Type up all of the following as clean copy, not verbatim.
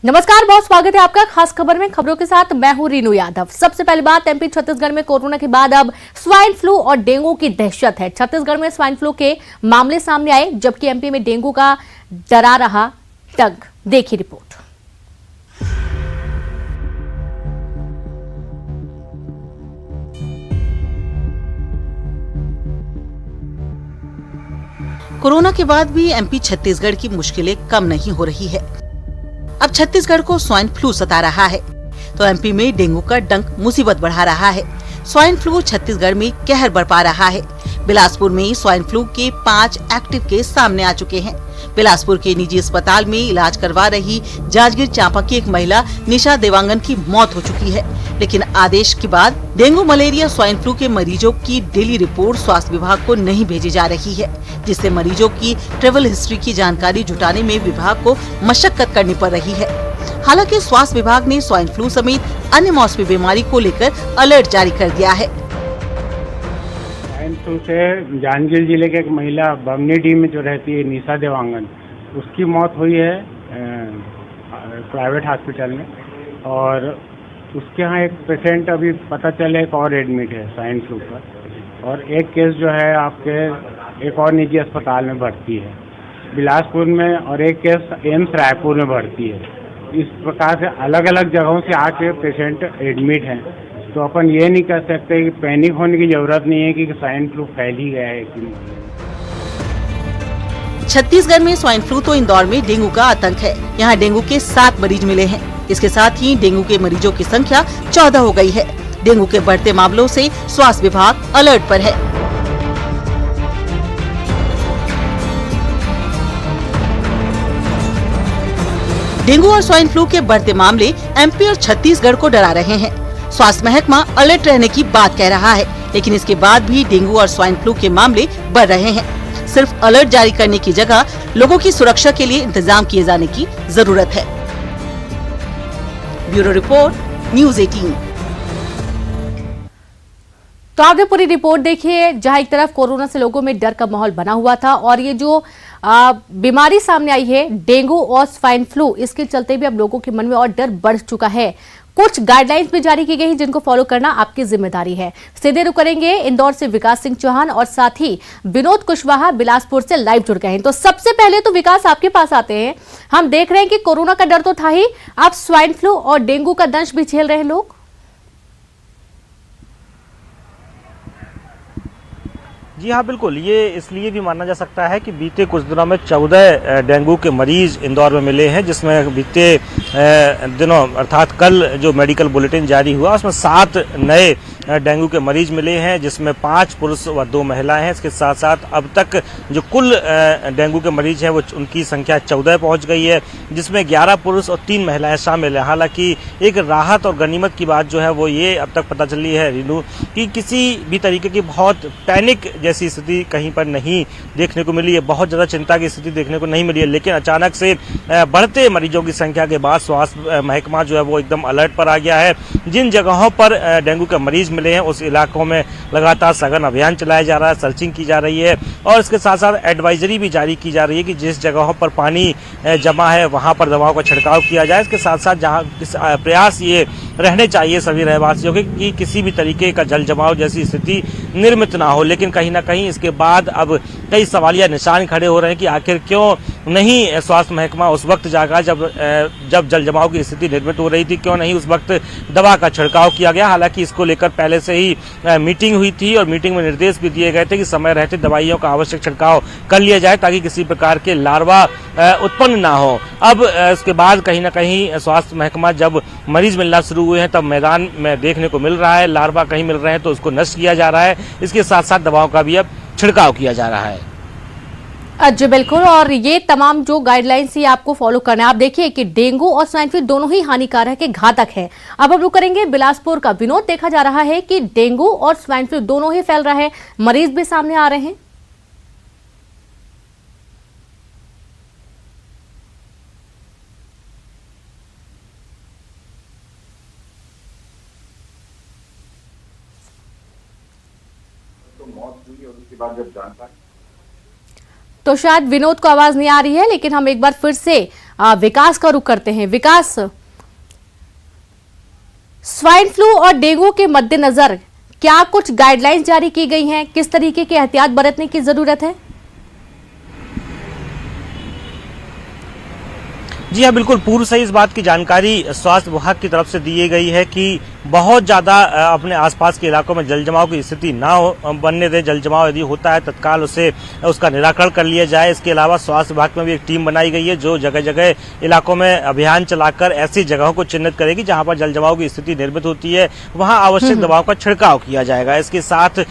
नमस्कार, बहुत स्वागत है आपका खास खबर में। खबरों के साथ मैं हूं रीनू यादव। सबसे पहली बात, एमपी छत्तीसगढ़ में कोरोना के बाद अब स्वाइन फ्लू और डेंगू की दहशत है। छत्तीसगढ़ में स्वाइन फ्लू के मामले सामने आए, जबकि एमपी में डेंगू का डरा रहा डंक। देखिए रिपोर्ट। कोरोना के बाद भी एमपी छत्तीसगढ़ की मुश्किलें कम नहीं हो रही है। अब छत्तीसगढ़ को स्वाइन फ्लू सता रहा है, तो एमपी में डेंगू का डंक मुसीबत बढ़ा रहा है। स्वाइन फ्लू छत्तीसगढ़ में कहर बरपा रहा है। बिलासपुर में स्वाइन फ्लू के 5 एक्टिव केस सामने आ चुके हैं। बिलासपुर के निजी अस्पताल में इलाज करवा रही जांजगीर चांपा की एक महिला निशा देवांगन की मौत हो चुकी है, लेकिन आदेश के बाद डेंगू, मलेरिया, स्वाइन फ्लू के मरीजों की डेली रिपोर्ट स्वास्थ्य विभाग को नहीं भेजी जा रही है, जिससे मरीजों की ट्रेवल हिस्ट्री की जानकारी जुटाने में विभाग को मशक्कत करनी पड़ रही है। हालांकि स्वास्थ्य विभाग ने स्वाइन फ्लू समेत अन्य मौसमी बीमारी को लेकर अलर्ट जारी कर दिया है। स्वाइन फ्लू से जांजगीर जिले के एक महिला बमनीडीह में जो रहती है निशा देवांगन, उसकी मौत हुई है प्राइवेट हॉस्पिटल में। और उसके यहाँ एक पेशेंट अभी पता चले एक और एडमिट है स्वाइन फ्लू पर, और एक केस जो है आपके एक और निजी अस्पताल में भर्ती है बिलासपुर में, और एक केस एम्स रायपुर में भर्ती है। इस प्रकार से अलग अलग जगहों से आके पेशेंट एडमिट हैं। तो अपन ये नहीं कह सकते कि पैनिक होने की जरूरत नहीं है कि स्वाइन फ्लू फैल ही गया है कि नहीं। छत्तीसगढ़ में स्वाइन फ्लू तो इंदौर में डेंगू का आतंक है। यहाँ डेंगू के 7 मरीज मिले हैं। इसके साथ ही डेंगू के मरीजों की संख्या 14 हो गई है। डेंगू के बढ़ते मामलों से स्वास्थ्य विभाग अलर्ट पर है। डेंगू और स्वाइन फ्लू के बढ़ते मामले एमपी और छत्तीसगढ़ को डरा रहे हैं। स्वास्थ्य महकमा अलर्ट रहने की बात कह रहा है, लेकिन इसके बाद भी डेंगू और स्वाइन फ्लू के मामले बढ़ रहे हैं। सिर्फ अलर्ट जारी करने की जगह लोगों की सुरक्षा के लिए इंतजाम किए जाने की जरूरत है। Bureau report, news 18। तो आपने पूरी रिपोर्ट देखी है, जहां एक तरफ कोरोना से लोगों में डर का माहौल बना हुआ था, और ये जो बीमारी सामने आई है डेंगू और स्वाइन फ्लू, इसके चलते भी अब लोगों के मन में और डर बढ़ चुका है। कुछ गाइडलाइंस भी जारी की गई, जिनको फॉलो करना आपकी जिम्मेदारी है। सीधे रुक करेंगे इंदौर से विकास सिंह चौहान, और साथ ही विनोद कुशवाहा बिलासपुर से लाइव जुड़ गए हैं। तो सबसे पहले तो विकास आपके पास आते हैं। हम देख रहे हैं कि कोरोना का डर तो था ही, अब स्वाइन फ्लू और डेंगू का दंश भी झेल रहे हैं लोग। जी हाँ, बिल्कुल। ये इसलिए भी माना जा सकता है कि बीते कुछ दिनों में 14 डेंगू के मरीज इंदौर में मिले हैं, जिसमें बीते दिनों अर्थात कल जो मेडिकल बुलेटिन जारी हुआ उसमें 7 नए डेंगू के मरीज मिले हैं, जिसमें 5 पुरुष व 2 महिलाएं हैं। इसके साथ साथ अब तक जो कुल डेंगू के मरीज हैं वो उनकी संख्या 14 पहुंच गई है, जिसमें 11 पुरुष और 3 महिलाएं शामिल हैं। हालांकि एक राहत और गनीमत की बात जो है वो ये अब तक पता चली है रीनू, कि किसी भी तरीके की बहुत पैनिक जैसी स्थिति कहीं पर नहीं देखने को मिली है। बहुत ज़्यादा चिंता की स्थिति देखने को नहीं मिली है, लेकिन अचानक से बढ़ते मरीजों की संख्या के बाद स्वास्थ्य महकमा जो है वो एकदम अलर्ट पर आ गया है। जिन जगहों पर डेंगू के मरीज मिले हैं उस इलाकों में लगातार सघन अभियान चलाया जा रहा है, सर्चिंग की जा रही है, और इसके साथ साथ एडवाइजरी भी जारी की जा रही है कि जिस जगहों पर पानी जमा है वहां पर दवाओं का छिड़काव किया जाए। इसके साथ साथ जहां प्रयास ये रहने चाहिए सभी रहवासियों के कि किसी भी तरीके का जल जमाव जैसी स्थिति निर्मित ना हो। लेकिन कहीं ना कहीं इसके बाद अब कई सवालिया निशान खड़े हो रहे हैं कि आखिर क्यों नहीं स्वास्थ्य महकमा उस वक्त जागा जब जल जमाव की स्थिति निर्मित हो रही थी, क्यों नहीं उस वक्त दवा का छिड़काव किया गया। हालांकि इसको लेकर पहले से ही मीटिंग हुई थी, और मीटिंग में निर्देश भी दिए गए थे कि समय रहते दवाइयों का आवश्यक छिड़काव कर लिया जाए, ताकि किसी प्रकार के लार्वा उत्पन्न ना हो। अब इसके बाद कहीं ना कहीं स्वास्थ्य महकमा जब मरीज मिलना शुरू हुए हैं तब मैदान में देखने को मिल रहा है, लार्वा कहीं मिल रहे हैं तो उसको नष्ट किया जा रहा है। इसके साथ साथ दवाओं का भी अब छिड़काव किया जा रहा है। जी बिल्कुल, और ये तमाम जो गाइडलाइंस ये आपको फॉलो करना है। आप देखिए कि डेंगू और स्वाइन फ्लू दोनों ही हानिकारक है, घातक है। अब हम रुक करेंगे बिलासपुर का। विनोद, देखा जा रहा है कि डेंगू और स्वाइन फ्लू दोनों ही फैल रहा है, मरीज भी सामने आ रहे हैं। तो मौत हुई और उसके बाद जब जानकारी तो शायद विनोद को आवाज नहीं आ रही है, लेकिन हम एक बार फिर से विकास का रुख करते हैं। विकास, स्वाइन फ्लू और डेंगू के मद्देनजर क्या कुछ गाइडलाइंस जारी की गई हैं? किस तरीके की एहतियात बरतने की जरूरत है? जी हाँ, बिल्कुल पूर्व से इस बात की जानकारी स्वास्थ्य विभाग की तरफ से दी गई है कि बहुत ज़्यादा अपने आसपास के इलाकों में जल जमाव की स्थिति ना बनने दे। जल जमाव यदि होता है तत्काल उसका निराकरण कर लिया जाए। इसके अलावा स्वास्थ्य विभाग में भी एक टीम बनाई गई है जो जगह जगह इलाकों में अभियान चलाकर ऐसी जगहों को चिन्हित करेगी जहां पर जल जमाव की स्थिति निर्मित होती है, वहां आवश्यक दवाओं का छिड़काव किया जाएगा। इसके साथ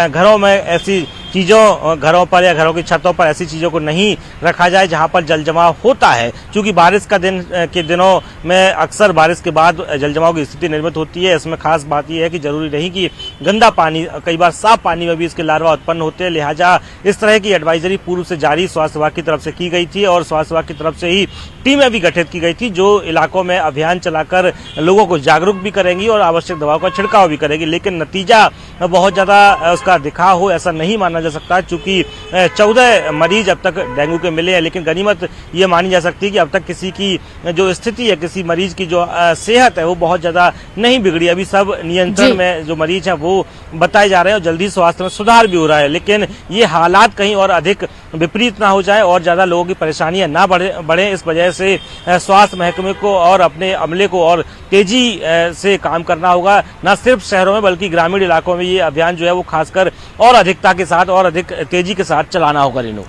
घरों में ऐसी चीजों, घरों पर या घरों की छतों पर ऐसी चीजों को नहीं रखा जाए जहां पर जल जमाव होता है, क्योंकि बारिश के दिनों में अक्सर बारिश के बाद जल जमाव की स्थिति निर्मित होती है। इसमें खास बात यह है कि जरूरी नहीं कि गंदा पानी, कई बार साफ पानी में भी इसके लार्वा उत्पन्न होते हैं। लिहाजा इस तरह की एडवाइजरी पूर्व से जारी स्वास्थ्य विभाग की तरफ से की गई थी और स्वास्थ्य विभाग की तरफ से ही टीमें भी गठित की गई थी जो इलाकों में अभियान चलाकर लोगों को जागरूक भी करेंगी और आवश्यक दवाओं का छिड़काव भी करेगी। लेकिन नतीजा बहुत ज्यादा उसका दिखा हो ऐसा नहीं माना जा सकता, क्योंकि 14 मरीज अब तक डेंगू के मिले हैं। लेकिन गनीमत ये मानी जा सकती है कि अब तक किसी की जो स्थिति है, किसी मरीज की जो सेहत है वो बहुत ज्यादा नहीं बिगड़ी। अभी सब नियंत्रण में जो मरीज हैं वो बताए जा रहे हैं और जल्दी स्वास्थ्य में सुधार भी हो रहा है। लेकिन ये हालात कहीं और अधिक विपरीत ना हो जाए और ज्यादा लोगों की परेशानियां ना बढ़े, इस वजह से स्वास्थ्य महकमे को और अपने अमले को और तेजी से काम करना होगा। न सिर्फ शहरों में बल्कि ग्रामीण इलाकों में ये अभियान जो है वो खासकर और अधिकता के साथ और अधिक तेजी के साथ चलाना होगा। रीनू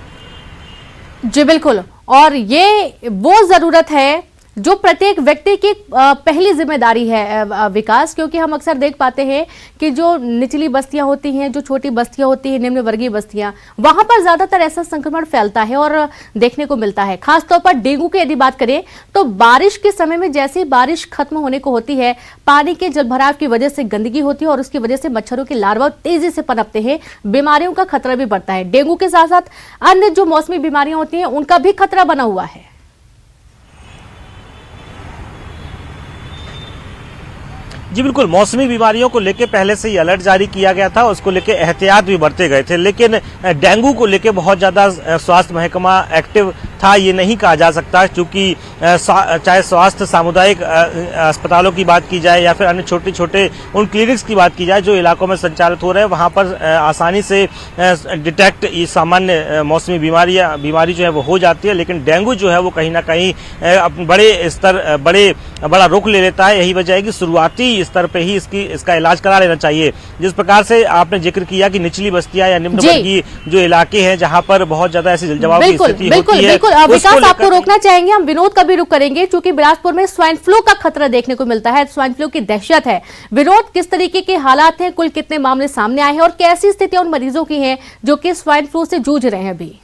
जी बिल्कुल, और ये वो जरूरत है जो प्रत्येक व्यक्ति की पहली जिम्मेदारी है विकास, क्योंकि हम अक्सर देख पाते हैं कि जो निचली बस्तियां होती हैं, जो छोटी बस्तियां होती हैं, निम्न वर्गीय बस्तियां, वहां पर ज्यादातर ऐसा संक्रमण फैलता है और देखने को मिलता है। खासतौर पर डेंगू की यदि बात करें तो बारिश के समय में जैसे ही बारिश खत्म होने को होती है, पानी के जलभराव की वजह से गंदगी होती है और उसकी वजह से मच्छरों के लार्वा तेजी से पनपते हैं, बीमारियों का खतरा भी बढ़ता है। डेंगू के साथ साथ अन्य जो मौसमी बीमारियां होती हैं उनका भी खतरा बना हुआ है। जी बिल्कुल, मौसमी बीमारियों को लेकर पहले से ही अलर्ट जारी किया गया था, उसको लेकर एहतियात भी बरते गए थे। लेकिन डेंगू को लेकर बहुत ज्यादा स्वास्थ्य महकमा एक्टिव था ये नहीं कहा जा सकता, क्योंकि चाहे स्वास्थ्य सामुदायिक अस्पतालों की बात की जाए या फिर अन्य छोटे छोटे उन क्लिनिक्स की बात की जाए जो इलाकों में संचालित हो रहे हैं, वहां पर आसानी से डिटेक्ट ये सामान्य मौसमी बीमारी जो है वो हो जाती है। लेकिन डेंगू जो है वो कहीं ना कहीं बड़ा रुख ले लेता है। यही वजह है कि शुरुआती स्तर पे ही इसका इलाज करा लेना चाहिए। जिस प्रकार से आपने जिक्र किया कि निचली बस्तियां या निम्न वर्गीय जो इलाके हैं जहां पर बहुत ज्यादा ऐसी जलजमाव की स्थिति होती है, विकास आपको रोकना चाहेंगे, हम विनोद का भी रुख करेंगे क्योंकि बिलासपुर में स्वाइन फ्लू का खतरा देखने को मिलता है, स्वाइन फ्लू की दहशत है। विनोद, किस तरीके के हालात हैं, कुल कितने मामले सामने आए हैं और कैसी स्थितियां उन मरीजों की हैं जो कि स्वाइन फ्लू से जूझ रहे हैं अभी?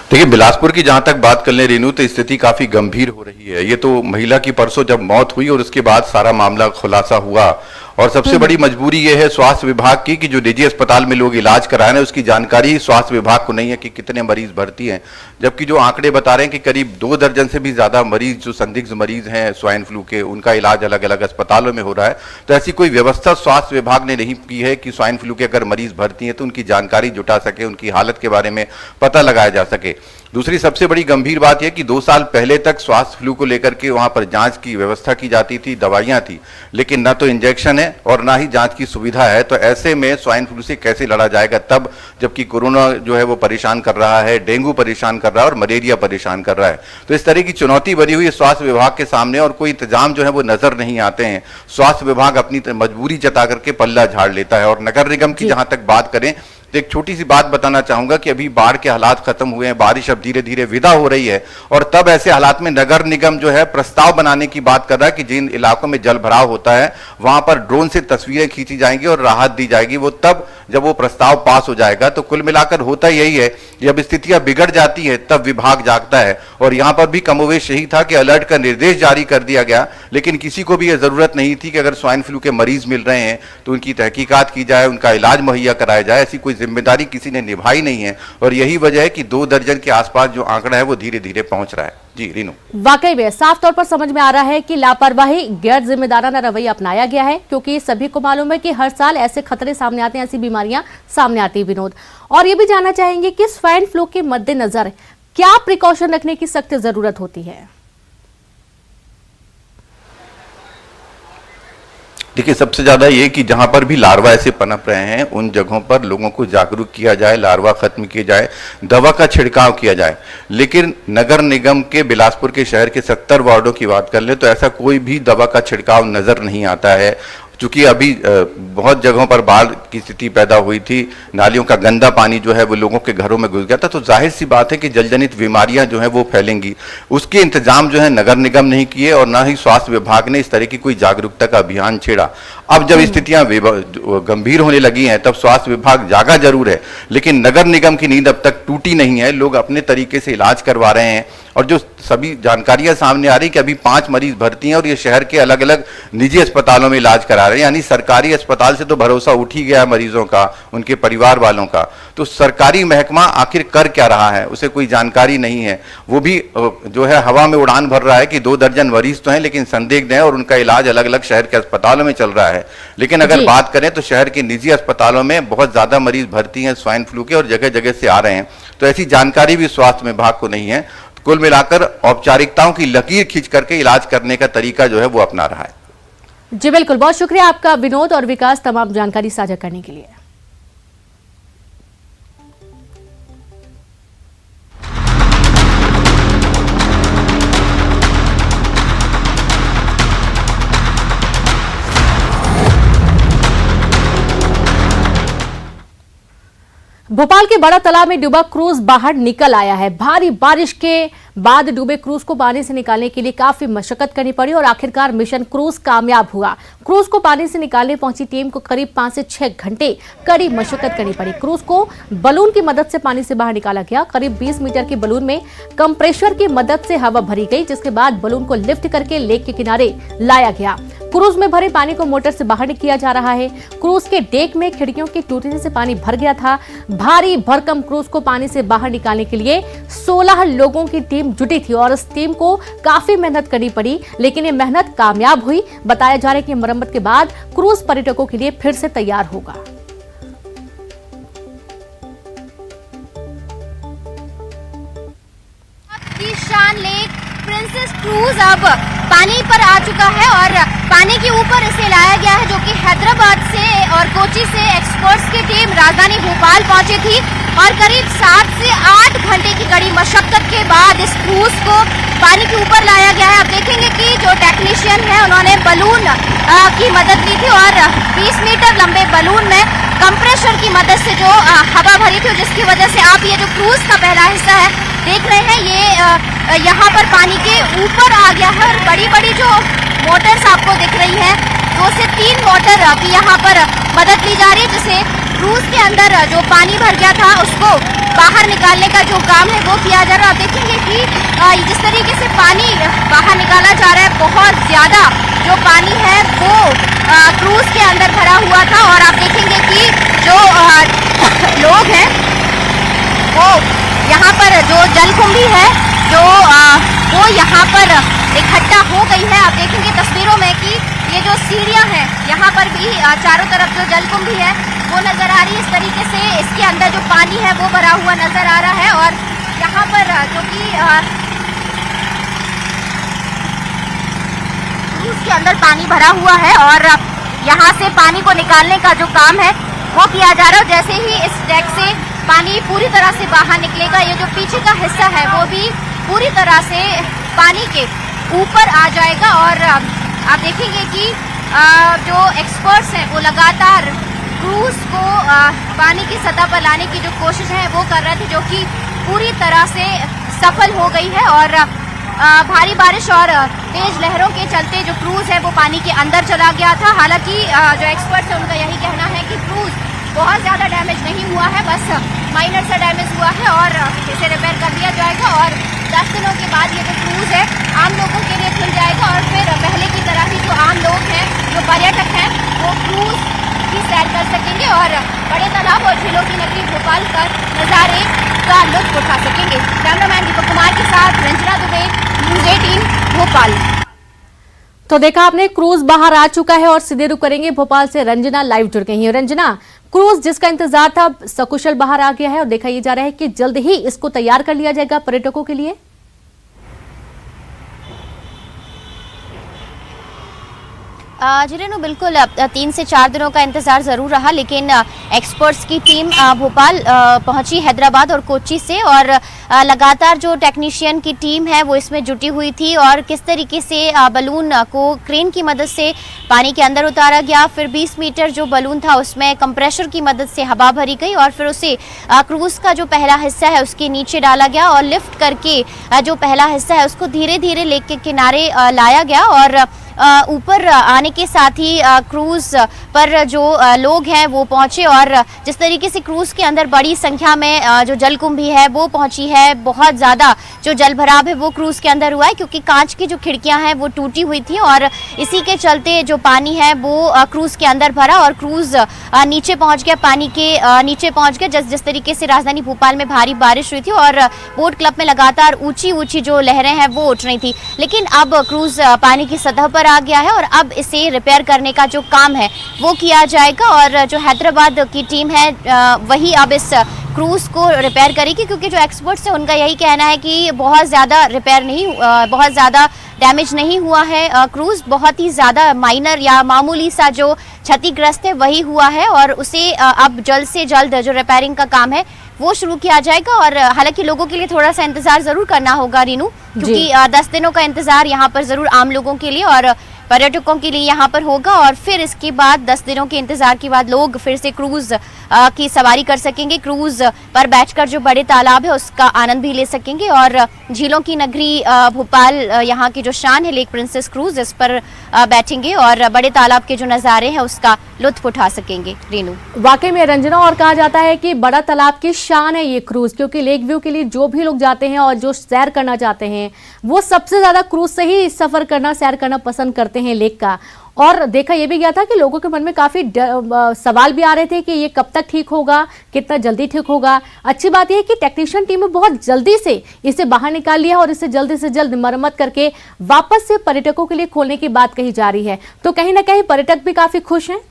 देखिए, बिलासपुर की जहां तक बात कर ले रेनू, तो स्थिति काफी गंभीर हो रही है। ये तो महिला की परसों जब मौत हुई और उसके बाद सारा मामला खुलासा हुआ और सबसे बड़ी मजबूरी ये है स्वास्थ्य विभाग की कि जो निजी अस्पताल में लोग इलाज करा रहे हैं उसकी जानकारी स्वास्थ्य विभाग को नहीं है कि कितने मरीज भर्ती हैं, जबकि जो आंकड़े बता रहे हैं कि करीब 2 दर्जन से भी ज्यादा मरीज जो संदिग्ध मरीज हैं स्वाइन फ्लू के, उनका इलाज अलग अलग अस्पतालों में हो रहा है। तो ऐसी कोई व्यवस्था स्वास्थ्य विभाग ने नहीं की है कि स्वाइन फ्लू के अगर मरीज भर्ती हैं तो उनकी जानकारी जुटा सके, उनकी हालत के बारे में पता लगाया जा सके। दूसरी सबसे बड़ी गंभीर बात यह कि 2 साल पहले तक स्वास्थ्य फ्लू को लेकर के वहां पर जांच की व्यवस्था की जाती थी, दवाइयां थी, लेकिन न तो इंजेक्शन है और ना ही जांच की सुविधा है। तो ऐसे में स्वाइन फ्लू से कैसे लड़ा जाएगा तब, जबकि कोरोना जो है वो परेशान कर रहा है, डेंगू परेशान कर रहा है और मलेरिया परेशान कर रहा है। तो इस तरह की चुनौती बनी हुई है स्वास्थ्य विभाग के सामने और कोई इंतजाम जो है वो नजर नहीं आते हैं। स्वास्थ्य विभाग अपनी मजबूरी जता करके पल्ला झाड़ लेता है। और नगर निगम की जहां तक बात करें तो एक छोटी सी बात बताना चाहूंगा कि अभी बाढ़ के हालात खत्म हुए हैं, बारिश अब धीरे धीरे विदा हो रही है और तब ऐसे हालात में नगर निगम जो है प्रस्ताव बनाने की बात कर रहा है कि जिन इलाकों में जल भराव होता है वहां पर ड्रोन से तस्वीरें खींची जाएंगी और राहत दी जाएगी। वो तब जब वो प्रस्ताव पास हो जाएगा। तो कुल मिलाकर होता यही है, जब स्थितियां बिगड़ जाती है तब विभाग जागता है और यहां पर भी कमोवेश यही था कि अलर्ट का निर्देश जारी कर दिया गया, लेकिन किसी को भी यह जरूरत नहीं थी कि अगर स्वाइन फ्लू के मरीज मिल रहे हैं तो उनकी तहकीकात की जाए, उनका इलाज मुहैया कराया जाए। ऐसी कोई जिम्मेदारी किसी ने निभाई नहीं है और यही वजह है कि 2 दर्जन के आसपास जो आंकड़ा है वो धीरे धीरे पहुंच रहा है। जी रीनू, वाकई में साफ तौर पर समझ में आ रहा है कि लापरवाही, गैर जिम्मेदाराना रवैया अपनाया गया है, क्योंकि सभी को मालूम है कि हर साल ऐसे खतरे सामने आते हैं, ऐसी बीमारियां सामने आती है। विनोद, और ये भी जानना चाहेंगे कि स्वाइन फ्लू के मद्देनजर क्या प्रिकॉशन रखने की सख्त जरूरत होती है? देखिए, सबसे ज्यादा ये कि जहां पर भी लार्वा ऐसे पनप रहे हैं उन जगहों पर लोगों को जागरूक किया जाए, लार्वा खत्म किए जाए, दवा का छिड़काव किया जाए। लेकिन नगर निगम के बिलासपुर के शहर के 70 वार्डों की बात कर ले तो ऐसा कोई भी दवा का छिड़काव नजर नहीं आता है। चूंकि अभी बहुत जगहों पर बाढ़ की स्थिति पैदा हुई थी, नालियों का गंदा पानी जो है वो लोगों के घरों में घुस गया था, तो जाहिर सी बात है कि जलजनित बीमारियां जो है वो फैलेंगी। उसके इंतजाम जो है नगर निगम नहीं किए और ना ही स्वास्थ्य विभाग ने इस तरह की कोई जागरूकता का अभियान छेड़ा। अब जब स्थितियां गंभीर होने लगी हैं तब स्वास्थ्य विभाग जागा जरूर है, लेकिन नगर निगम की नींद अब तक टूटी नहीं है। लोग अपने तरीके से इलाज करवा रहे हैं और जो सभी जानकारियां सामने आ रही कि अभी 5 मरीज भर्ती हैं और ये शहर के अलग अलग निजी अस्पतालों में इलाज करा रहे हैं, यानी सरकारी अस्पताल से तो भरोसा उठ ही गया मरीजों का, उनके परिवार वालों का। तो सरकारी महकमा आखिर कर क्या रहा है, उसे कोई जानकारी नहीं है। वो भी जो है हवा में उड़ान भर रहा है कि 2 दर्जन मरीज तो हैं लेकिन संदिग्ध हैं और उनका इलाज अलग अलग शहर के अस्पतालों में चल रहा है। लेकिन अगर बात करें तो शहर के निजी अस्पतालों में बहुत ज्यादा मरीज भर्ती हैं स्वाइन फ्लू के और जगह जगह से आ रहे हैं, तो ऐसी जानकारी भी स्वास्थ्य विभाग को नहीं है। कुल मिलाकर औपचारिकताओं की लकीर खींच करके इलाज करने का तरीका जो है वो अपना रहा है। जी बिल्कुल, बहुत शुक्रिया आपका विनोद और विकास तमाम जानकारी साझा करने के लिए। भोपाल के बड़ा तालाब में डूबा क्रूज बाहर निकल आया है। भारी बारिश के बाद डूबे क्रूज को पानी से निकालने के लिए काफी मशक्कत करनी पड़ी और आखिरकार मिशन क्रूज कामयाब हुआ। क्रूज को पानी से निकालने पहुंची टीम को करीब 5 से 6 घंटे कड़ी मशक्कत करनी पड़ी। क्रूज को बलून की मदद से पानी से बाहर निकाला गया। करीब 20 मीटर के बलून में कंप्रेशर की मदद से हवा भरी गई, जिसके बाद बलून को लिफ्ट करके लेक के किनारे लाया गया। क्रूज में भरे पानी को मोटर से बाहर किया जा रहा है। क्रूज के डेक में खिड़कियों के टूटने से पानी भर गया था। भारी भरकम क्रूज को पानी से बाहर निकालने के लिए 16 लोगों की टीम जुटी थी और इस टीम को काफी मेहनत करनी पड़ी, लेकिन ये मेहनत कामयाब हुई। बताया जा रहा है कि मरम्मत के बाद क्रूज पर्यटकों के लिए फिर से तैयार होगा। शान लेक प्रिंसेस क्रूज अब पानी पर आ चुका है और पानी के ऊपर इसे लाया गया है, जो कि हैदराबाद से और कोची से एक्सपर्ट्स की टीम राजधानी भोपाल पहुंची थी और करीब 7 से 8 घंटे की कड़ी मशक्कत के बाद इस क्रूज को पानी के ऊपर लाया गया है। आप देखेंगे कि जो टेक्नीशियन है उन्होंने बलून की मदद ली थी और 20 मीटर लंबे बलून में कंप्रेशर की मदद से जो हवा भरी थी, जिसकी वजह से आप ये जो क्रूज का पहला हिस्सा है देख रहे हैं, ये यहाँ पर पानी के ऊपर आ गया है और बड़ी बड़ी जो मोटर्स आपको दिख रही है, 2 से 3 मोटर की यहाँ पर मदद ली जा रही है, जिससे क्रूज के अंदर जो पानी भर गया था उसको बाहर निकालने का जो काम है वो किया जा रहा है। आप देखेंगे कि जिस तरीके से पानी बाहर निकाला जा रहा है, बहुत ज़्यादा जो पानी है वो क्रूज के अंदर भरा हुआ था और आप देखेंगे कि जो लोग हैं वो यहाँ पर जो जलकुंभी है जो वो यहाँ पर इकट्ठा हो गई है। आप देखेंगे तस्वीरों में कि ये जो सीढ़ियाँ हैं यहाँ पर भी चारों तरफ जो जलकुंभी है वो नजर आ रही है। इस तरीके से इसके अंदर जो पानी है वो भरा हुआ नजर आ रहा है और यहाँ पर जो कि क्रूज के अंदर पानी भरा हुआ है और यहाँ से पानी को निकालने का जो काम है वो किया जा रहा है। जैसे ही इस डेक से पानी पूरी तरह से बाहर निकलेगा, ये जो पीछे का हिस्सा है वो भी पूरी तरह से पानी के ऊपर आ जाएगा और आप देखेंगे कि जो एक्सपर्ट्स हैं वो लगातार क्रूज को पानी की सतह पर लाने की जो कोशिश है वो कर रहे थे, जो कि पूरी तरह से सफल हो गई है और भारी बारिश और तेज लहरों के चलते जो क्रूज है वो पानी के अंदर चला गया था। हालांकि जो एक्सपर्ट्स हैं उनका यही कहना है कि क्रूज बहुत ज़्यादा डैमेज नहीं हुआ है, बस माइनर सा डैमेज हुआ है और इसे रिपेयर कर दिया जाएगा और 10 दिनों के बाद ये जो क्रूज है आम लोगों के लिए खुल जाएगा और फिर पहले की तरह ही जो आम लोग हैं, जो पर्यटक हैं, वो क्रूज की सैर कर सकेंगे और बड़े तालाब और झीलों की नगरी भोपाल का नज़ारे का लुत्फ उठा सकेंगे। कैमरामैन दीपक कुमार के साथ रंजना दुबे, न्यूज़ 18 भोपाल। तो देखा आपने, क्रूज बाहर आ चुका है और सीधे रुक करेंगे भोपाल से रंजना लाइव जुड़ गई है। रंजना, क्रूज जिसका इंतजार था सकुशल बाहर आ गया है और देखा ये जा रहा है कि जल्द ही इसको तैयार कर लिया जाएगा पर्यटकों के लिए। जी रेनू, बिल्कुल 3 से 4 दिनों का इंतजार जरूर रहा, लेकिन एक्सपर्ट्स की टीम भोपाल पहुंची हैदराबाद और कोच्चि से, और लगातार जो टेक्नीशियन की टीम है वो इसमें जुटी हुई थी। और किस तरीके से बलून को क्रेन की मदद से पानी के अंदर उतारा गया, फिर 20 मीटर जो बलून था उसमें कंप्रेशर की मदद से हवा भरी गई और फिर उसे क्रूज का जो पहला हिस्सा है उसके नीचे डाला गया और लिफ्ट करके जो पहला हिस्सा है उसको धीरे धीरे लेके किनारे लाया गया। और ऊपर आने के साथ ही क्रूज पर जो लोग हैं वो पहुंचे, और जिस तरीके से क्रूज के अंदर बड़ी संख्या में जो जलकुंभी है वो पहुंची है। बहुत ज़्यादा जो जल भराव है वो क्रूज के अंदर हुआ है, क्योंकि कांच की जो खिड़कियां हैं वो टूटी हुई थी और इसी के चलते जो पानी है वो क्रूज के अंदर भरा और क्रूज नीचे पहुंच गया, पानी के नीचे पहुंच गया। जिस तरीके से राजधानी भोपाल में भारी बारिश हुई थी और बोट क्लब में लगातार ऊंची ऊंची जो लहरें हैं वो उठ रही थी, लेकिन अब क्रूज पानी की सतह पर आ गया है और अब इसे रिपेयर करने का जो काम है वो किया जाएगा। और जो हैदराबाद की टीम है वही अब इस क्रूज को रिपेयर करेगी, क्योंकि जो एक्सपर्ट्स हैं उनका यही कहना है कि बहुत ज़्यादा रिपेयर नहीं, बहुत ज़्यादा डैमेज नहीं हुआ है क्रूज, बहुत ही ज़्यादा माइनर या मामूली सा जो क्षतिग्रस्त है वही हुआ है और उसे अब जल्द से जल्द जो रिपेयरिंग का काम है वो शुरू किया जाएगा। और हालांकि लोगों के लिए थोड़ा सा इंतजार जरूर करना होगा रीनू, क्योंकि 10 दिनों का इंतजार यहाँ पर जरूर आम लोगों के लिए और पर्यटकों के लिए यहाँ पर होगा, और फिर इसके बाद 10 दिनों के इंतजार के बाद लोग फिर से क्रूज की सवारी कर सकेंगे। क्रूज पर बैठकर जो बड़े तालाब है उसका आनंद भी ले सकेंगे और झीलों की नगरी भोपाल यहाँ की जो शान है लेक प्रिंसेस क्रूज, इस पर बैठेंगे और बड़े तालाब के जो नज़ारे हैं उसका लुत्फ उठा सकेंगे। रीनू, वाकई में रंजना, और कहा जाता है कि बड़ा तालाब की शान है ये क्रूज, क्योंकि लेक व्यू के लिए जो भी लोग जाते हैं और जो सैर करना चाहते हैं वो सबसे ज्यादा क्रूज से ही सफर करना, सैर करना पसंद करते हैं लेक का। और देखा यह भी गया था कि लोगों के मन में काफी सवाल भी आ रहे थे कि ये कब तक ठीक होगा, कितना जल्दी ठीक होगा। अच्छी बात यह है कि टेक्नीशियन टीम ने बहुत जल्दी से इसे बाहर निकाल लिया और इसे जल्दी से जल्द मरम्मत करके वापस से पर्यटकों के लिए खोलने की बात कही जा रही है। तो कहीं ना कहीं पर्यटक भी काफी खुश हैं।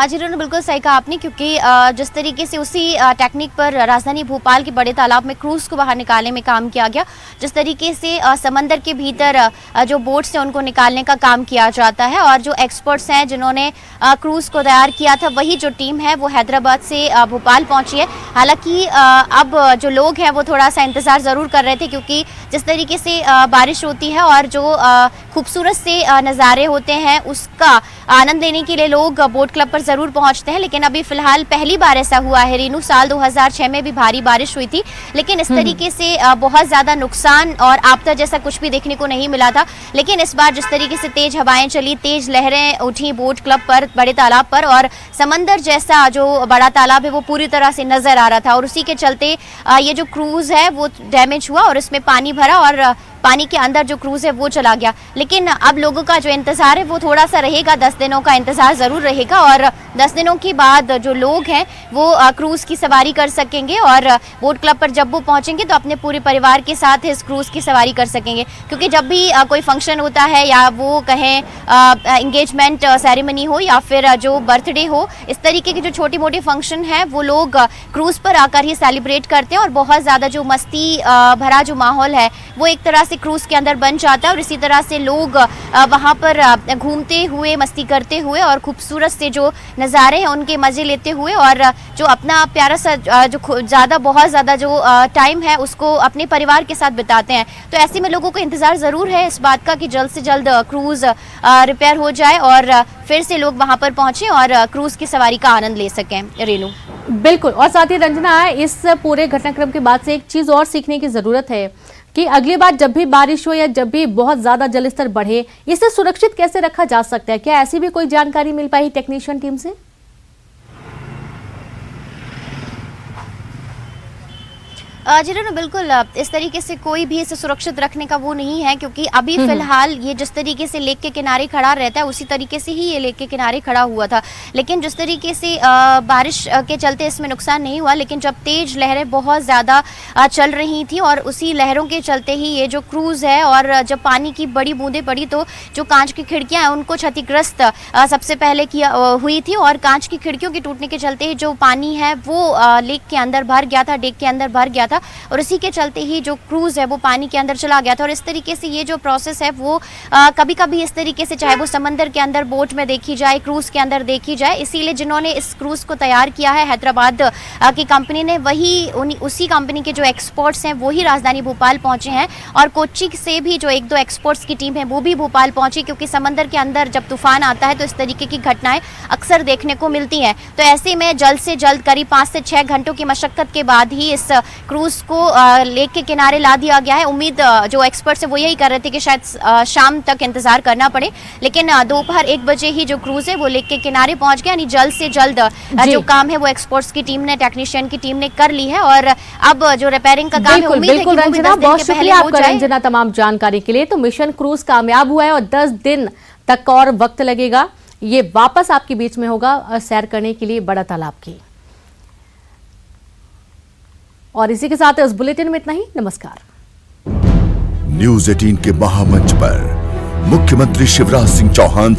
जी रोनू, बिल्कुल सही कहा आपने, क्योंकि जिस तरीके से उसी टेक्निक पर राजधानी भोपाल के बड़े तालाब में क्रूज को बाहर निकालने में काम किया गया, जिस तरीके से समंदर के भीतर जो बोट्स हैं उनको निकालने का काम किया जाता है, और जो एक्सपर्ट्स हैं जिन्होंने क्रूज को तैयार किया था वही जो टीम है वो हैदराबाद से भोपाल पहुंची है। हालांकि अब जो लोग हैं वो थोड़ा सा इंतज़ार ज़रूर कर रहे थे, क्योंकि जिस तरीके से बारिश होती है और जो खूबसूरत से नज़ारे होते हैं उसका आनंद लेने के लिए लोग बोट क्लब पर जरूर पहुंचते हैं। लेकिन अभी फिलहाल पहली बार ऐसा हुआ है रीनू, साल 2006 में भी भारी बारिश हुई थी, लेकिन इस तरीके से बहुत ज्यादा नुकसान और आपदा जैसा कुछ भी देखने को नहीं मिला था। लेकिन इस बार जिस तरीके से तेज हवाएं चली, तेज लहरें उठी बोट क्लब पर, बड़े तालाब पर, और समंदर जैसा जो बड़ा तालाब है वो पूरी तरह से नजर आ रहा था, और उसी के चलते ये जो क्रूज है वो डैमेज हुआ और इसमें पानी भरा और पानी के अंदर जो क्रूज है वो चला गया। लेकिन अब लोगों का जो इंतजार है वो थोड़ा सा रहेगा, 10 दिनों का इंतजार जरूर रहेगा, और 10 दिनों के बाद जो लोग हैं वो क्रूज की सवारी कर सकेंगे और बोट क्लब पर जब वो पहुंचेंगे तो अपने पूरे परिवार के साथ इस क्रूज की सवारी कर सकेंगे। क्योंकि जब भी कोई फंक्शन होता है या वो कहें एंगेजमेंट सेरेमनी हो या फिर जो बर्थडे हो, इस तरीके के जो छोटी मोटी फंक्शन है वो लोग क्रूज पर आकर ही सेलिब्रेट करते हैं, और बहुत ज़्यादा जो मस्ती भरा जो माहौल है वो एक तरह क्रूज के अंदर बन जाता है, और इसी तरह से लोग वहां पर घूमते हुए, मस्ती करते हुए और खूबसूरत से जो नज़ारे हैं उनके मजे लेते हुए और जो अपना प्यारा सा जो बहुत ज़्यादा जो टाइम है उसको अपने परिवार के साथ बिताते हैं। तो ऐसे में लोगों को इंतज़ार ज़रूर है इस बात का कि जल्द से जल्द क्रूज रिपेयर हो जाए और फिर से लोग वहां पर पहुंचे और क्रूज की सवारी का आनंद ले सकें। रेनू, बिल्कुल। और साथ ही रंजना, इस पूरे घटनाक्रम के बाद से एक चीज और सीखने की जरूरत है कि अगली बार जब भी बारिश हो या जब भी बहुत ज्यादा जलस्तर बढ़े, इसे सुरक्षित कैसे रखा जा सकता है। क्या ऐसी भी कोई जानकारी मिल पाई टेक्नीशियन टीम से? जी रनु, बिल्कुल इस तरीके से कोई भी इसे सुरक्षित रखने का वो नहीं है, क्योंकि अभी फिलहाल ये जिस तरीके से लेक के किनारे खड़ा रहता है उसी तरीके से ही ये लेक के किनारे खड़ा हुआ था। लेकिन जिस तरीके से बारिश के चलते इसमें नुकसान नहीं हुआ, लेकिन जब तेज लहरें बहुत ज़्यादा चल रही थी और उसी लहरों के चलते ही ये जो क्रूज़ है और जब पानी की बड़ी बूंदें पड़ी तो जो कांच की खिड़कियाँ हैं उनको क्षतिग्रस्त सबसे पहले हुई थी और कांच की खिड़कियों के टूटने के चलते ही जो पानी है वो लेक के अंदर भर गया था, डेक के अंदर भर गया था और इसी के चलते ही जो क्रूज है वो पानी के अंदर चला गया था। और इस तरीके से ये जो प्रोसेस है वो कभी कभी इस तरीके से, चाहे वो समंदर के अंदर बोट में देखी जाए, क्रूज के अंदर देखी जाए, इसीलिए जिन्होंने इस क्रूज को तैयार किया है हैदराबाद की कंपनी ने, उसी कंपनी के जो एक्सपर्ट्स हैं वो ही राजधानी भोपाल पहुंचे हैं और कोच्चि से भी जो 1-2 एक्सपर्ट्स की टीम है वो भी भोपाल पहुंची, क्योंकि समंदर के अंदर जब तूफान आता है तो इस तरीके की घटनाएं अक्सर देखने को मिलती हैं। तो ऐसे में जल्द से जल्द करीब 5 से 6 घंटों की मशक्कत के बाद ही इस क्रूज को लेक के किनारे ला दिया गया है। उम्मीद जो एक्सपर्ट्स है वो यही कर रहे थे कि शायद शाम तक इंतजार करना पड़े, लेकिन दोपहर 1 बजे ही जो क्रूज है वो लेक के किनारे पहुंच गया। यानी जल्द से जल्द जो काम है वो एक्सपर्ट्स की टीम ने, टेक्नीशियन की टीम ने कर ली है और अब जो रिपेयरिंग का काम है उम्मीद है कि वो भी 10 दिन के पहले हो जाए। रंजना, तमाम जानकारी के लिए। तो मिशन क्रूज कामयाब हुआ है और 10 दिन तक और वक्त लगेगा, ये वापस आपके बीच में होगा सैर करने के लिए बड़ा तालाब की। और इसी के साथ इस बुलेटिन में इतना ही। नमस्कार। न्यूज़ 18 के महामंच पर मुख्यमंत्री शिवराज सिंह चौहान